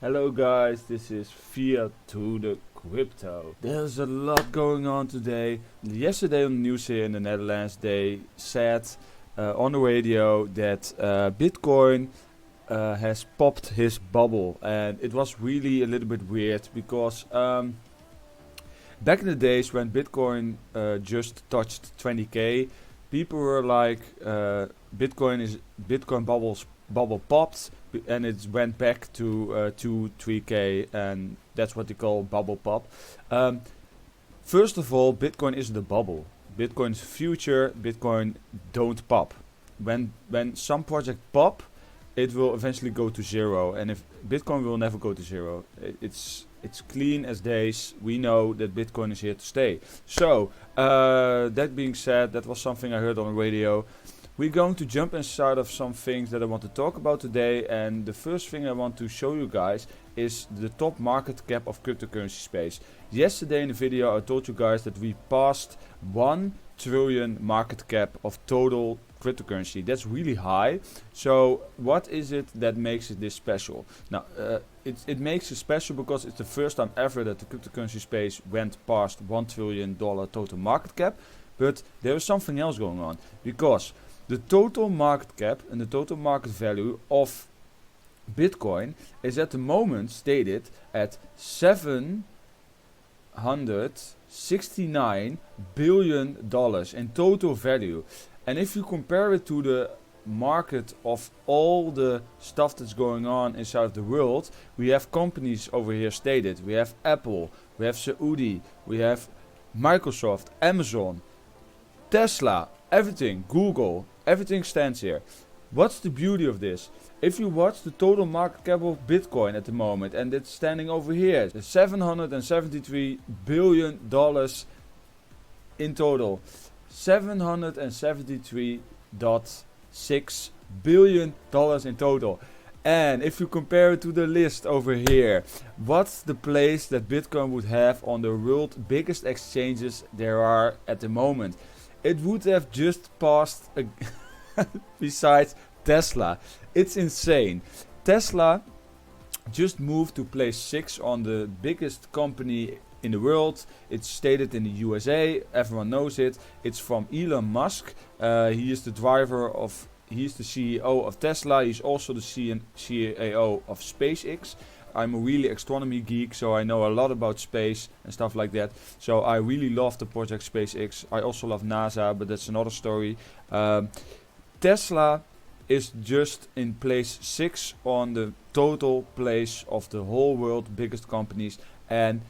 Hello guys, this is Fiat to the Crypto. There's a lot going on today. Yesterday on the news here in the Netherlands, they said on the radio that Bitcoin has popped his bubble. And it was really a little bit weird because back in the days when Bitcoin just touched 20k, people were like, Bitcoin bubble popped and it went back to 2 3k, and that's what they call bubble pop. First of all, Bitcoin isn't a bubble. Bitcoin's future. Bitcoin don't pop. When some project pop, it will eventually go to zero, and if Bitcoin will never go to zero. It's clean as days. We know that Bitcoin is here to stay. So that being said, that was something I heard on the radio. We're going to jump inside of some things that I want to talk about today, and the first thing I want to show you guys is the top market cap of cryptocurrency space. Yesterday in the video I told you guys that we passed 1 trillion market cap of total cryptocurrency. That's really high. So what is it that makes it this special? Now it makes it special because it's the first time ever that the cryptocurrency space went past $1 trillion total market cap, but there is something else going on, because the total market cap and the total market value of Bitcoin is at the moment stated at $769 billion in total value. And if you compare it to the market of all the stuff that's going on inside the world, we have companies over here stated. We have Apple, we have Saudi, we have Microsoft, Amazon, Tesla, everything, Google, everything stands here. What's the beauty of this? If you watch the total market cap of Bitcoin at the moment, and it's standing over here, it's $773 billion in total. $773.6 billion in total. And if you compare it to the list over here, what's the place that Bitcoin would have on the world's biggest exchanges there are at the moment? It would have just passed besides Tesla. It's insane. Tesla just moved to place 6 on the biggest company in the world. It's stated in the USA. Everyone knows it. It's from Elon Musk. He is the CEO of Tesla. He's also the CEO of SpaceX. I'm a really astronomy geek, so I know a lot about space and stuff like that. So I really love the project SpaceX. I also love NASA, but that's another story. Tesla is just in place 6 on the total place of the whole world biggest companies, and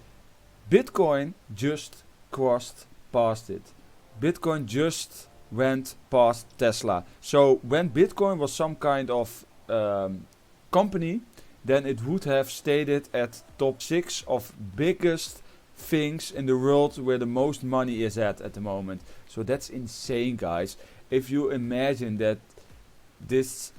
Bitcoin just crossed past it. Bitcoin just went past Tesla. So when Bitcoin was some kind of company, then it would have stayed at top 6 of biggest things in the world where the most money is at the moment. So that's insane, guys. If you imagine that this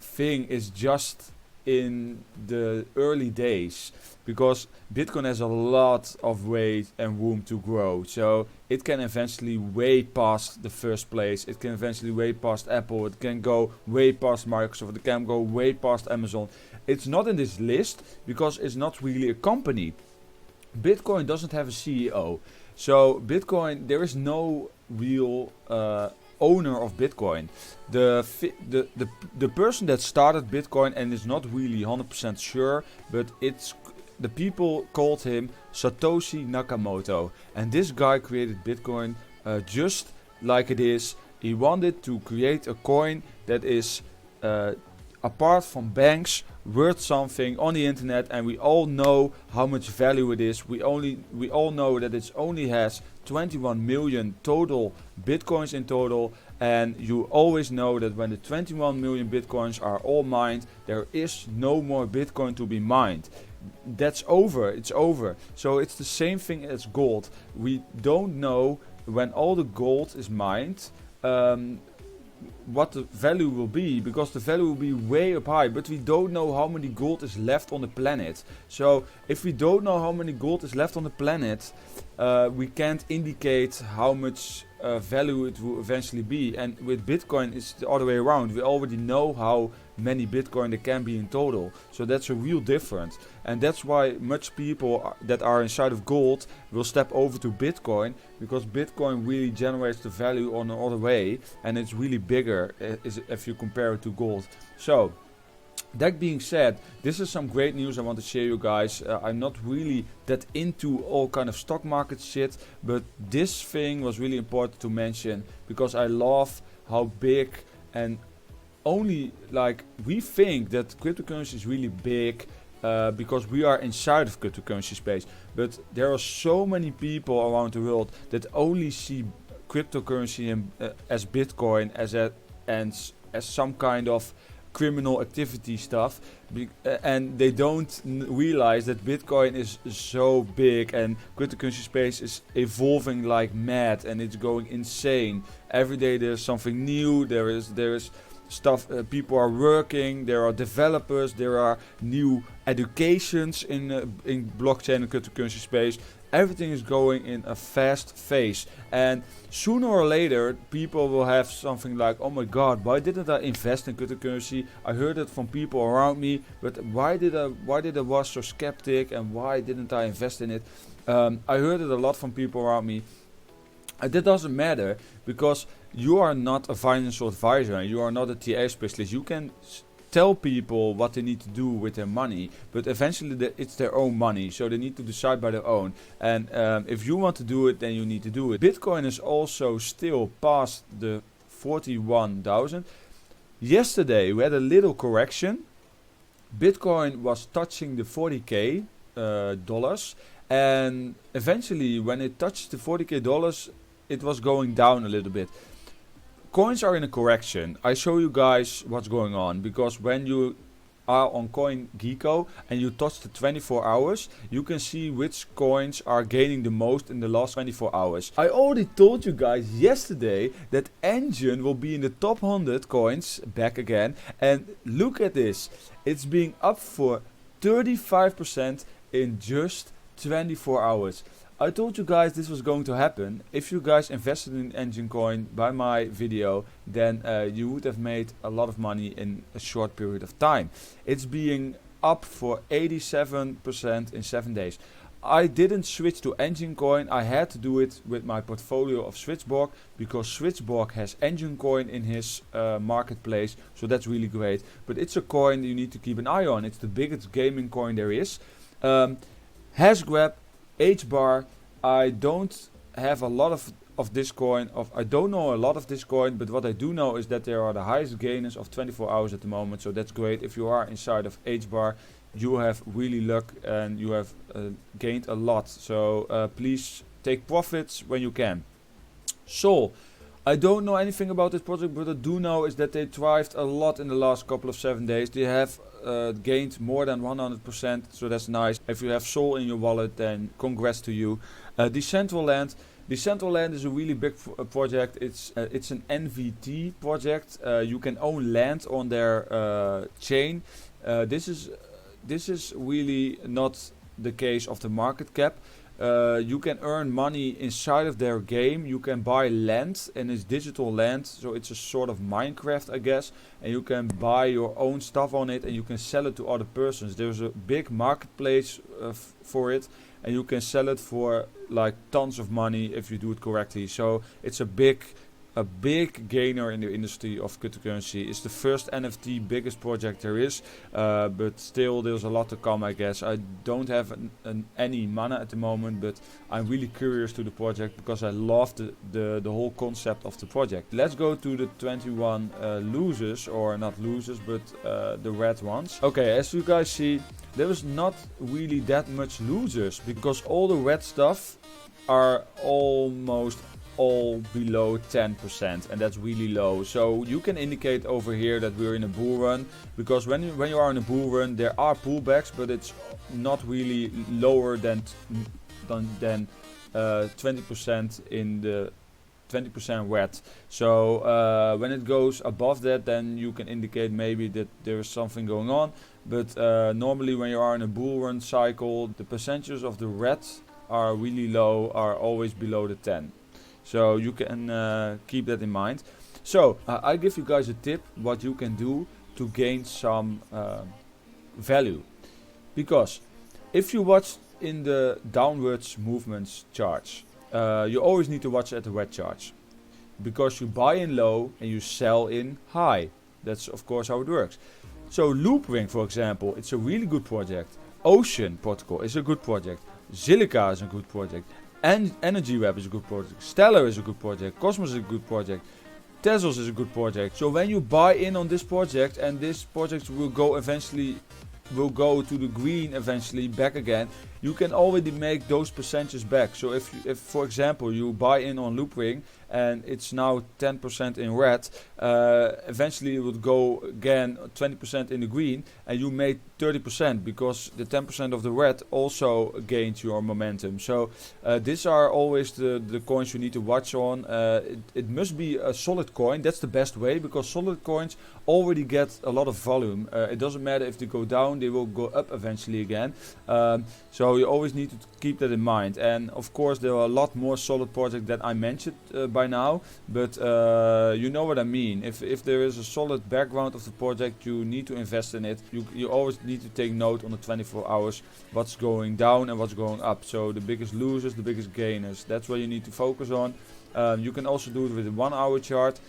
thing is just in the early days, because Bitcoin has a lot of weight and room to grow, so it can eventually way past the first place. It can eventually way past Apple. It can go way past Microsoft. It can go way past Amazon. It's not in this list because it's not really a company. Bitcoin doesn't have a CEO, so Bitcoin, there is no real owner of Bitcoin. The person that started Bitcoin, and is not really 100% sure, but it's the people called him Satoshi Nakamoto, and this guy created Bitcoin just like it is. He wanted to create a coin that is apart from banks, worth something on the internet, and we all know how much value it is. We all know that it only has 21 million total bitcoins in total, and you always know that when the 21 million bitcoins are all mined, there is no more bitcoin to be mined. That's over. It's over. So it's the same thing as gold. We don't know when all the gold is mined. what the value will be, because the value will be way up high, but we don't know how many gold is left on the planet. So if we don't know how many gold is left on the planet, we can't indicate how much value it will eventually be. And with Bitcoin it's the other way around. We already know how many Bitcoin there can be in total, so that's a real difference. And that's why much people that are inside of gold will step over to Bitcoin, because Bitcoin really generates the value on the other way, and it's really bigger if you compare it to gold. So that being said, this is some great news I want to share you guys. I'm not really that into all kind of stock market shit, but this thing was really important to mention, because I love how big, and only like we think that cryptocurrency is really big because we are inside of cryptocurrency space, but there are so many people around the world that only see cryptocurrency and, as Bitcoin as some kind of criminal activity stuff, and they don't realize that Bitcoin is so big and cryptocurrency space is evolving like mad, and it's going insane. Every day there's something new, there is stuff, people are working, there are developers, there are new educations in blockchain and cryptocurrency space. Everything is going in a fast phase, and sooner or later people will have something like, oh my god, why didn't I invest in cryptocurrency? I heard it from people around me, but why did I was so skeptic, and why didn't I invest in it? I heard it a lot from people around me. That doesn't matter, because you are not a financial advisor, you are not a TA specialist. You can tell people what they need to do with their money, but eventually it's their own money, so they need to decide by their own. And if you want to do it, then you need to do it. Bitcoin is also still past the 41,000. Yesterday we had a little correction. Bitcoin was touching the 40k dollars, and eventually when it touched the 40k dollars, it was going down a little bit. Coins are in a correction. I show you guys what's going on, because when you are on CoinGecko and you touch the 24 hours, you can see which coins are gaining the most in the last 24 hours. I already told you guys yesterday that Engine will be in the top 100 coins back again, and look at this. It's being up for 35% in just 24 hours. I told you guys this was going to happen. If you guys invested in Engine Coin by my video, then you would have made a lot of money in a short period of time. It's being up for 87% in 7 days. I didn't switch to Engine Coin. I had to do it with my portfolio of Switchborg, because Switchborg has Engine Coin in his marketplace, so that's really great. But it's a coin you need to keep an eye on. It's the biggest gaming coin there is. Hashgrab, H-bar, I don't have a lot of this coin. I don't know a lot of this coin, but what I do know is that there are the highest gainers of 24 hours at the moment, so that's great. If you are inside of H-bar, you have really luck and you have gained a lot, so please take profits when you can. Sol, I don't know anything about this project, but I do know is that they thrived a lot in the last couple of 7 days. They have gained more than 100%, so that's nice. If you have Sol in your wallet, then congrats to you. Decentraland is a really big project. It's an NVT project. You can own land on their chain. This is really not the case of the market cap. You can earn money inside of their game. You can buy land, and it's digital land, so it's a sort of Minecraft, I guess, and you can buy your own stuff on it and you can sell it to other persons. There's a big marketplace for it, and you can sell it for like tons of money if you do it correctly. So it's a big gainer in the industry of cryptocurrency. It's the first NFT biggest project there is, but still there's a lot to come, I guess. I don't have any mana at the moment, but I'm really curious to the project because I love the whole concept of the project. Let's go to the 21 losers, or not losers, but the red ones. Okay, as you guys see, there was not really that much losers, because all the red stuff are almost all below 10%, and that's really low. So you can indicate over here that we're in a bull run, because when you are in a bull run, there are pullbacks, but it's not really lower than 20% in the 20% red. So when it goes above that, then you can indicate maybe that there is something going on. But normally when you are in a bull run cycle, the percentages of the red are really low, are always below the 10. So you can keep that in mind. So I give you guys a tip what you can do to gain some value. Because if you watch in the downwards movements charts, you always need to watch at the red charts. Because you buy in low and you sell in high. That's of course how it works. So Loopring, for example, it's a really good project. Ocean Protocol is a good project. Zilliqa is a good project. And Energy Web is a good project. Stellar is a good project. Cosmos is a good project. Tezos is a good project. So when you buy in on this project, and this project will go to the green eventually back again, you can already make those percentages back. So if for example you buy in on Loopring and it's now 10% in red, eventually it would go again 20% in the green, and you made 30% because the 10% of the red also gained your momentum. So these are always the coins you need to watch on. It must be a solid coin. That's the best way, because solid coins already get a lot of volume. It doesn't matter if they go down, they will go up eventually again. So you always need to keep that in mind. And of course there are a lot more solid projects that I mentioned by now, but you know what I mean. If there is a solid background of the project, you need to invest in it. You always need to take note on the 24 hours what's going down and what's going up. So the biggest losers, the biggest gainers, that's what you need to focus on. You can also do it with a 1 hour chart.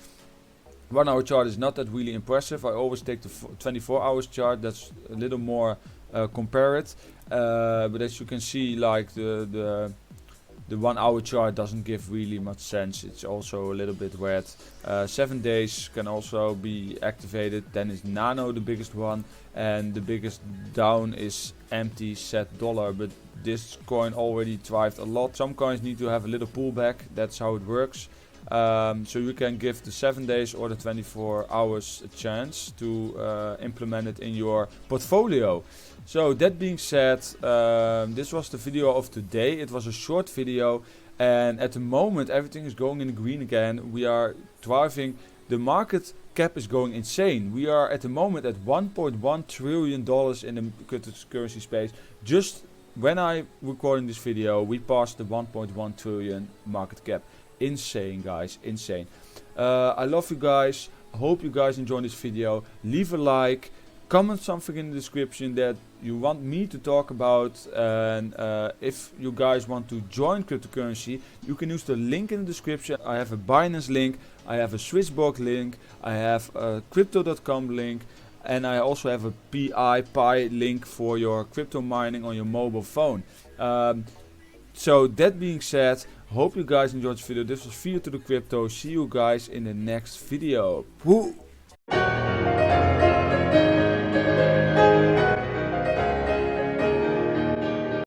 1 hour chart is not that really impressive. I always take the 24 hours chart. That's a little more compared. But as you can see, like the 1 hour chart doesn't give really much sense. It's also a little bit red. 7 days can also be activated. Then is Nano the biggest one, and the biggest down is empty set dollar. But this coin already thrived a lot. Some coins need to have a little pullback. That's how it works. So you can give the 7 days or the 24 hours a chance to implement it in your portfolio. So that being said, this was the video of today. It was a short video, and at the moment everything is going in the green again. We are thriving. The market cap is going insane. We are at the moment at $1.1 trillion in the cryptocurrency space. Just when I recording this video, we passed the 1.1 trillion market cap. Insane, guys, insane. I love you guys. Hope you guys enjoyed this video. Leave a like, comment something in the description that you want me to talk about, and if you guys want to join cryptocurrency, you can use the link in the description. I have a Binance link, I have a Swissborg link, I have a crypto.com link, and I also have a Pi link for your crypto mining on your mobile phone. So that being said, hope you guys enjoyed this video. This was Fear to the Crypto. See you guys in the next video. Woo!